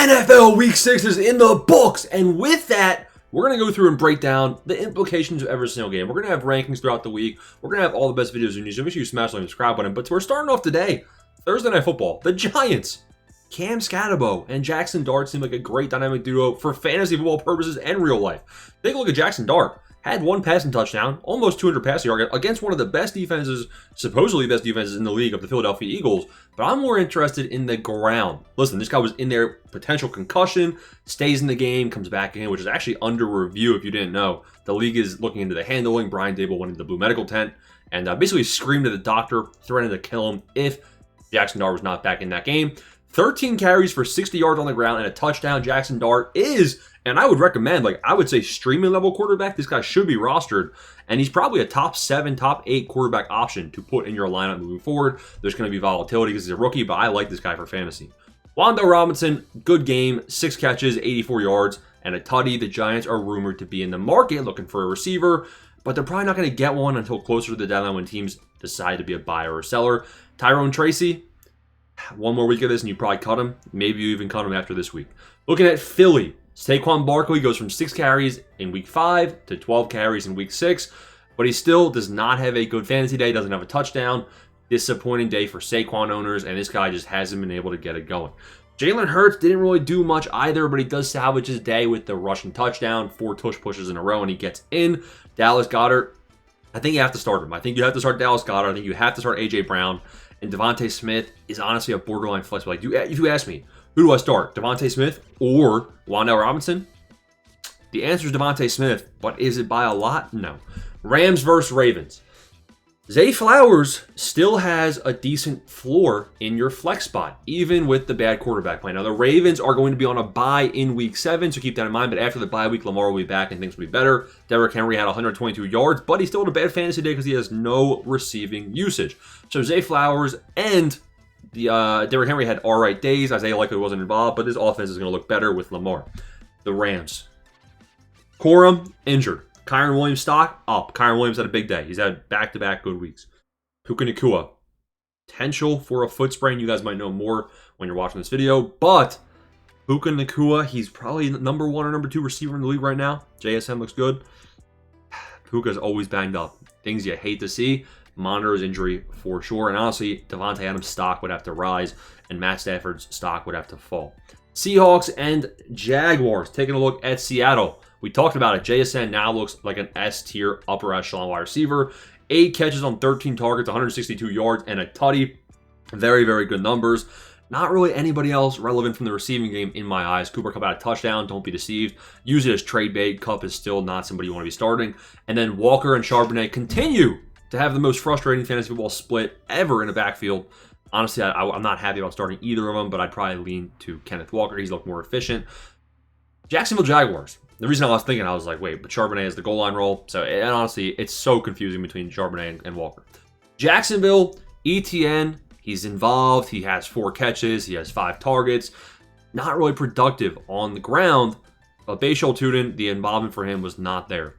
NFL Week 6 is in the books, and with that, we're going to go through and break down the implications of every single game. We're going to have rankings throughout the week. We're going to have all the best videos in news, so make sure you smash the like and subscribe button. But we're starting off today, Thursday Night Football. The Giants, Cam Scatterbo and Jackson Dart seem like a great dynamic duo for fantasy football purposes and real life. Take a look at Jackson Dart. Had one passing touchdown, almost 200 passing yards against one of the best defenses, supposedly best defenses in the league of the Philadelphia Eagles. But I'm more interested in the ground. Listen, this guy was in there, potential concussion, stays in the game, comes back in, which is actually under review if you didn't know. The league is looking into the handling. Brian Dable went into the blue medical tent and basically screamed at the doctor, threatened to kill him if Jackson Dart was not back in that game. 13 carries for 60 yards on the ground and a touchdown. Jackson Dart is, and I would recommend, I would say streaming level quarterback. This guy should be rostered, and he's probably a top 7, top 8 quarterback option to put in your lineup moving forward. There's going to be volatility because he's a rookie, but I like this guy for fantasy. Wan'Dale Robinson, good game, 6 catches, 84 yards, and a tutty. The Giants are rumored to be in the market looking for a receiver, but they're probably not going to get one until closer to the deadline when teams decide to be a buyer or seller. Tyrone Tracy, one more week of this and you probably cut him. Maybe you even cut him after this week. Looking at Philly, Saquon Barkley goes from 6 carries in week 5 to 12 carries in week 6, but he still does not have a good fantasy day, doesn't have a touchdown. Disappointing day for Saquon owners, and this guy just hasn't been able to get it going. Jalen Hurts didn't really do much either, but he does salvage his day with the rushing touchdown, 4 tush pushes in a row, and he gets in. Dallas Goedert, I think you have to start him. I think you have to start Dallas Goedert. I think you have to start A.J. Brown. And Devontae Smith is honestly a borderline flex. If you ask me, who do I start? Devontae Smith or Wan'Dale Robinson? The answer is Devontae Smith, but is it by a lot? No. Rams versus Ravens. Zay Flowers still has a decent floor in your flex spot, even with the bad quarterback play. Now, the Ravens are going to be on a bye in week 7, so keep that in mind. But after the bye week, Lamar will be back and things will be better. Derrick Henry had 122 yards, but he still had a bad fantasy day because he has no receiving usage. So Zay Flowers and Derrick Henry had all right days. Isaiah likely wasn't involved, but this offense is going to look better with Lamar. The Rams. Corum, injured. Kyren Williams stock, up. Kyren Williams had a big day. He's had back-to-back good weeks. Puka Nacua, potential for a foot sprain. You guys might know more when you're watching this video, but Puka Nacua, he's probably number 1 or number 2 receiver in the league right now. JSN looks good. Puka's always banged up. Things you hate to see. Monitor his injury for sure. And honestly, Devontae Adams' stock would have to rise, and Matt Stafford's stock would have to fall. Seahawks and Jaguars. Taking a look at Seattle. We talked about it. JSN now looks like an S-tier upper echelon wide receiver. 8 catches on 13 targets, 162 yards, and a tutty. Very, very good numbers. Not really anybody else relevant from the receiving game in my eyes. Cooper Kupp had a touchdown. Don't be deceived. Use it as trade bait. Kupp is still not somebody you want to be starting. And then Walker and Charbonnet continue to have the most frustrating fantasy football split ever in a backfield. Honestly, I'm not happy about starting either of them, but I'd probably lean to Kenneth Walker. He's looked more efficient. Jacksonville Jaguars. The reason I was thinking, I was like, wait, but Charbonnet has the goal line role. So, and honestly, it's so confusing between Charbonnet and Walker. Jacksonville, ETN, he's involved. He has 4 catches. He has 5 targets. Not really productive on the ground. But Bashal Tutin, the involvement for him was not there.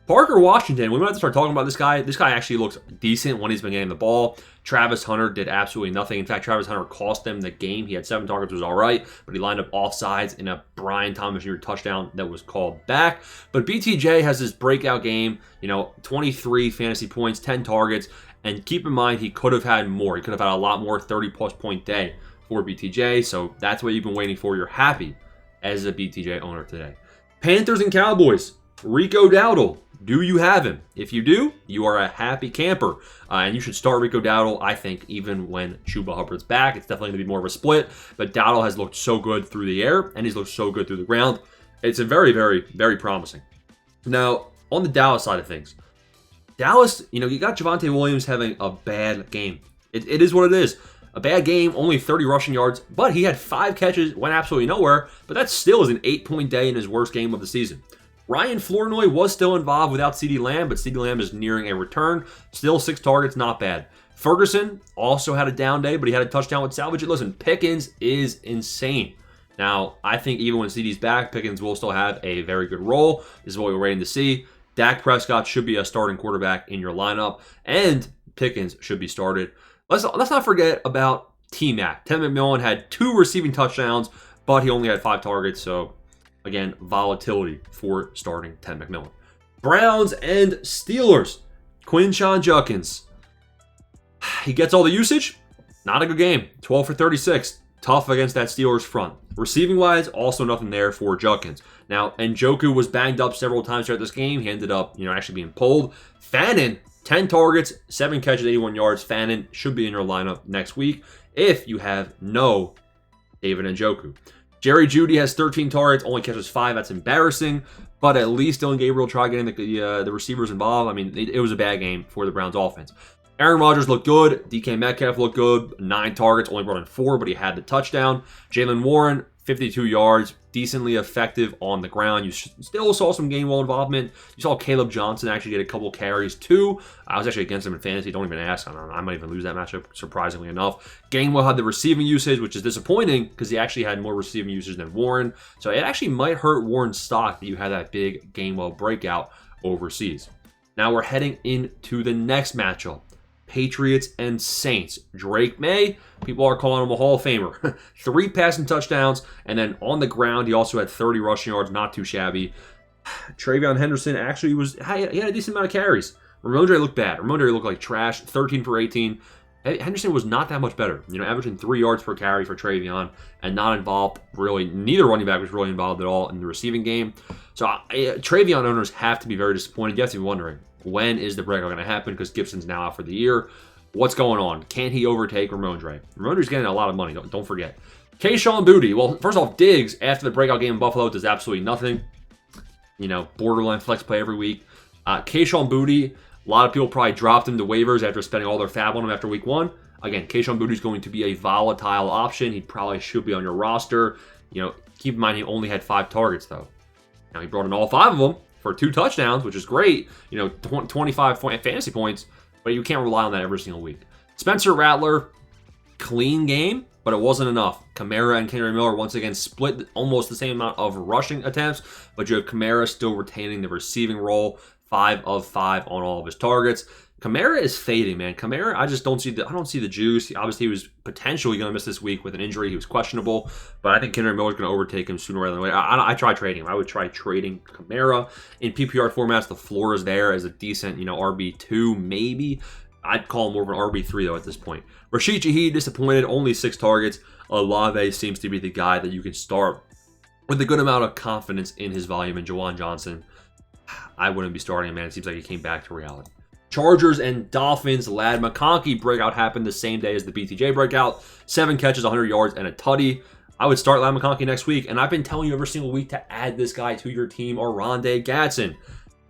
Parker Washington, we might have to start talking about this guy. This guy actually looks decent when he's been getting the ball. Travis Hunter did absolutely nothing. In fact, Travis Hunter cost them the game. He had 7 targets, was all right, but he lined up offsides in a Brian Thomas Jr. touchdown that was called back. But BTJ has this breakout game, 23 fantasy points, 10 targets, and keep in mind he could have had more. He could have had a lot more, 30-plus point day for BTJ, so that's what you've been waiting for. You're happy as a BTJ owner today. Panthers and Cowboys. Rico Dowdle. Do you have him? If you do, you are a happy camper. And you should start Rico Dowdle, I think, even when Chuba Hubbard's back. It's definitely going to be more of a split. But Dowdle has looked so good through the air, and he's looked so good through the ground. It's a very, very, very promising. Now, on the Dallas side of things, Dallas, you got Javonte Williams having a bad game. It is what it is. A bad game, only 30 rushing yards, but he had 5 catches, went absolutely nowhere. But that still is an 8-point day in his worst game of the season. Ryan Flournoy was still involved without CeeDee Lamb, but CeeDee Lamb is nearing a return. Still 6 targets, not bad. Ferguson also had a down day, but he had a touchdown with salvage. Listen, Pickens is insane. Now, I think even when CeeDee's back, Pickens will still have a very good role. This is what we're waiting to see. Dak Prescott should be a starting quarterback in your lineup, and Pickens should be started. Let's not forget about T-Mac. Ted McMillan had 2 receiving touchdowns, but he only had 5 targets, so again, volatility for starting Ted McMillan. Browns and Steelers. Quinshon Judkins. He gets all the usage. Not a good game. 12 for 36. Tough against that Steelers front. Receiving wise, also nothing there for Judkins. Now, Njoku was banged up several times throughout this game. He ended up, actually being pulled. Fannin, 10 targets, 7 catches, 81 yards. Fannin should be in your lineup next week if you have no David Njoku. Jerry Jeudy has 13 targets, only catches 5. That's embarrassing. But at least Dylan Gabriel tried getting the receivers involved. I mean, it was a bad game for the Browns offense. Aaron Rodgers looked good. DK Metcalf looked good. 9 targets, only brought in 4, but he had the touchdown. Jaylen Warren, 52 yards, decently effective on the ground. You still saw some Gainwell involvement. You saw Caleb Johnson actually get a couple carries too. I was actually against him in fantasy. Don't even ask. I might even lose that matchup, surprisingly enough. Gainwell had the receiving usage, which is disappointing because he actually had more receiving usage than Warren. So it actually might hurt Warren's stock that you had that big Gainwell breakout overseas. Now we're heading into the next matchup. Patriots and Saints. Drake May, people are calling him a Hall of Famer. 3 passing touchdowns, and then on the ground, he also had 30 rushing yards, not too shabby. Travion Henderson actually he had a decent amount of carries. Ramondre looked bad. Ramondre looked like trash, 13 for 18. Henderson was not that much better. Averaging 3 yards per carry for Travion and not involved really. Neither running back was really involved at all in the receiving game. So Travion owners have to be very disappointed. You have to be wondering, when is the breakout going to happen? Because Gibson's now out for the year. What's going on? Can he overtake Ramondre? Ramondre's getting a lot of money. Don't forget. Kayshon Boutte. Well, first off, Diggs, after the breakout game in Buffalo, does absolutely nothing. Borderline flex play every week. Kayshon Boutte, a lot of people probably dropped him to waivers after spending all their fab on him after week 1. Again, Kayshon Boutte is going to be a volatile option. He probably should be on your roster. Keep in mind he only had 5 targets, though. Now, he brought in all 5 of them for 2 touchdowns, which is great. 25 fantasy points, but you can't rely on that every single week. Spencer Rattler, clean game, but it wasn't enough. Kamara and Kennedy Miller once again split almost the same amount of rushing attempts, but you have Kamara still retaining the receiving role, 5 of 5 on all of his targets. Kamara is fading, man. Kamara, I don't see the juice. Obviously, he was potentially going to miss this week with an injury. He was questionable, but I think Kennedy Miller is going to overtake him sooner rather than later. I try trading him. I would try trading Kamara in PPR formats. The floor is there as a decent, RB2 maybe. I'd call him more of an RB3 though at this point. Rashid Shaheed disappointed, only 6 targets. Olave seems to be the guy that you can start with a good amount of confidence in his volume. And Juwan Johnson, I wouldn't be starting him, man. It seems like he came back to reality. Chargers and Dolphins. Ladd McConkey breakout happened the same day as the BTJ breakout. 7 catches, 100 yards, and a tutty. I would start Ladd McConkey next week, and I've been telling you every single week to add this guy to your team, or Rondé Gatson.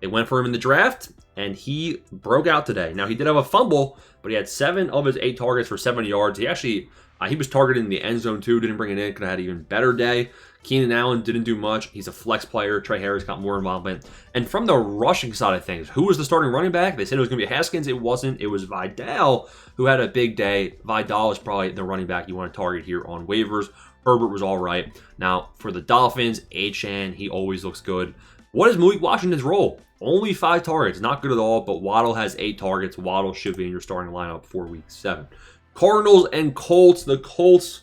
They went for him in the draft, and he broke out today. Now, he did have a fumble, but he had 7 of his 8 targets for 70 yards. He actually, he was targeted in the end zone too, didn't bring it in, could have had an even better day. Keenan Allen didn't do much. He's a flex player. Trey Harris got more involvement. And from the rushing side of things, who was the starting running back? They said it was going to be Haskins. It wasn't. It was Vidal, who had a big day. Vidal is probably the running back you want to target here on waivers. Herbert was all right. Now, for the Dolphins, Achane, he always looks good. What is Malik Washington's role? Only 5 targets. Not good at all, but Waddle has 8 targets. Waddle should be in your starting lineup for week 7. Cardinals and Colts. The Colts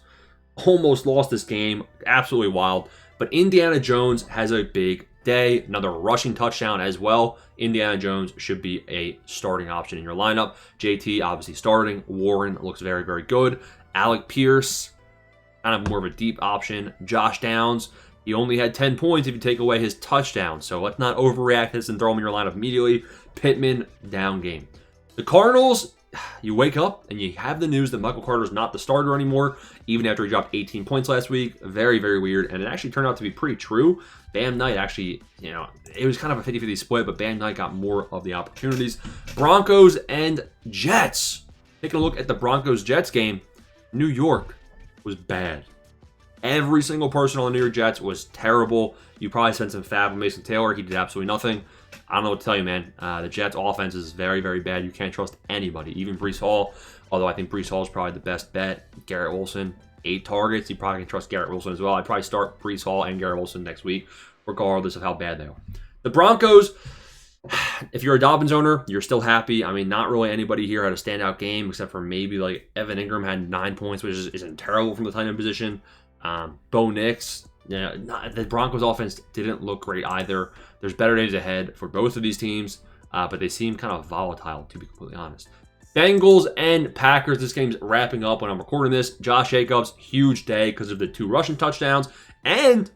almost lost this game. Absolutely wild. But Indiana Jones has a big day. Another rushing touchdown as well. Indiana Jones should be a starting option in your lineup. JT obviously starting. Warren looks very, very good. Alec Pierce, kind of more of a deep option. Josh Downs, he only had 10 points if you take away his touchdown. So let's not overreact this and throw him in your lineup immediately. Pittman, down game. The Cardinals, you wake up and you have the news that Michael Carter is not the starter anymore, even after he dropped 18 points last week. Very, very weird. And it actually turned out to be pretty true. Bam Knight actually, it was kind of a 50-50 split, but Bam Knight got more of the opportunities. Broncos and Jets. Taking a look at the Broncos-Jets game, New York was bad. Every single person on the New York Jets was terrible. You probably spent some fab on Mason Taylor. He did absolutely nothing. I don't know what to tell you, man. The Jets' offense is very, very bad. You can't trust anybody, even Breece Hall. Although I think Breece Hall is probably the best bet. Garrett Wilson, 8 targets. You probably can trust Garrett Wilson as well. I'd probably start Breece Hall and Garrett Wilson next week, regardless of how bad they are. The Broncos, if you're a Dobbins owner, you're still happy. I mean, not really anybody here had a standout game, except for maybe like Evan Ingram had 9 points, which isn't terrible from the tight end position. Bo Nix, the Broncos offense didn't look great either. There's better days ahead for both of these teams, but they seem kind of volatile, to be completely honest. Bengals and Packers. This game's wrapping up when I'm recording this. Josh Jacobs, huge day because of the 2 rushing touchdowns. And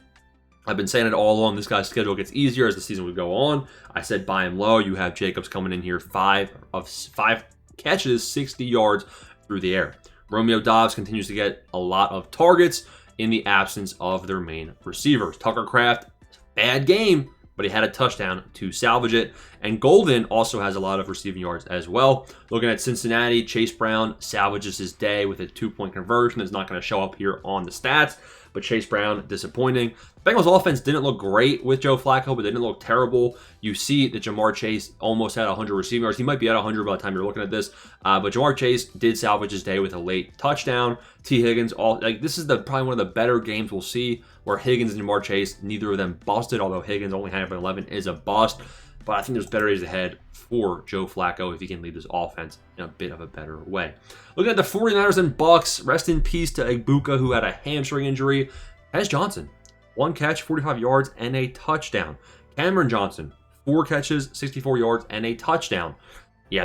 I've been saying it all along. This guy's schedule gets easier as the season would go on. I said buy him low. You have Jacobs coming in here, 5 of 5 catches, 60 yards through the air. Romeo Doubs continues to get a lot of targets in the absence of their main receivers. Tucker Kraft, bad game, but he had a touchdown to salvage it. And Golden also has a lot of receiving yards as well. Looking at Cincinnati, Chase Brown salvages his day with a 2-point conversion. It's not going to show up here on the stats, but Chase Brown, disappointing. Bengals offense didn't look great with Joe Flacco, but they didn't look terrible. You see that Jamar Chase almost had 100 receiving yards. He might be at 100 by the time you're looking at this, but Jamar Chase did salvage his day with a late touchdown. T. Higgins, this is probably one of the better games we'll see where Higgins and Jamar Chase, neither of them busted, although Higgins only had 11 is a bust. But I think there's better days ahead for Joe Flacco if he can lead this offense in a bit of a better way. Looking at the 49ers and Bucks, rest in peace to Egbuka, who had a hamstring injury. Hez Johnson, 1 catch, 45 yards, and a touchdown. Cameron Johnson, 4 catches, 64 yards, and a touchdown. Yeah,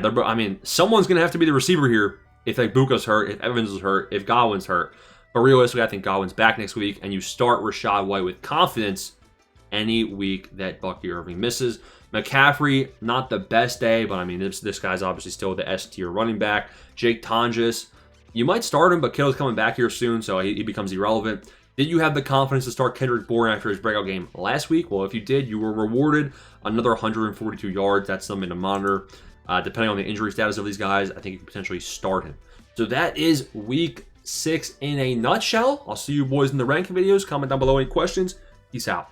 someone's going to have to be the receiver here if Egbuka's hurt, if Evans is hurt, if Godwin's hurt. But realistically, I think Godwin's back next week, and you start Rachaad White with confidence any week that Bucky Irving misses. McCaffrey, not the best day, but this guy's obviously still the S-tier running back. Jake Tonjes, you might start him, but Kittle's coming back here soon, so he becomes irrelevant. Did you have the confidence to start Kendrick Bourne after his breakout game last week? Well, if you did, you were rewarded another 142 yards. That's something to monitor. Depending on the injury status of these guys, I think you could potentially start him. So that is week 6 in a nutshell. I'll see you boys in the ranking videos. Comment down below any questions. Peace out.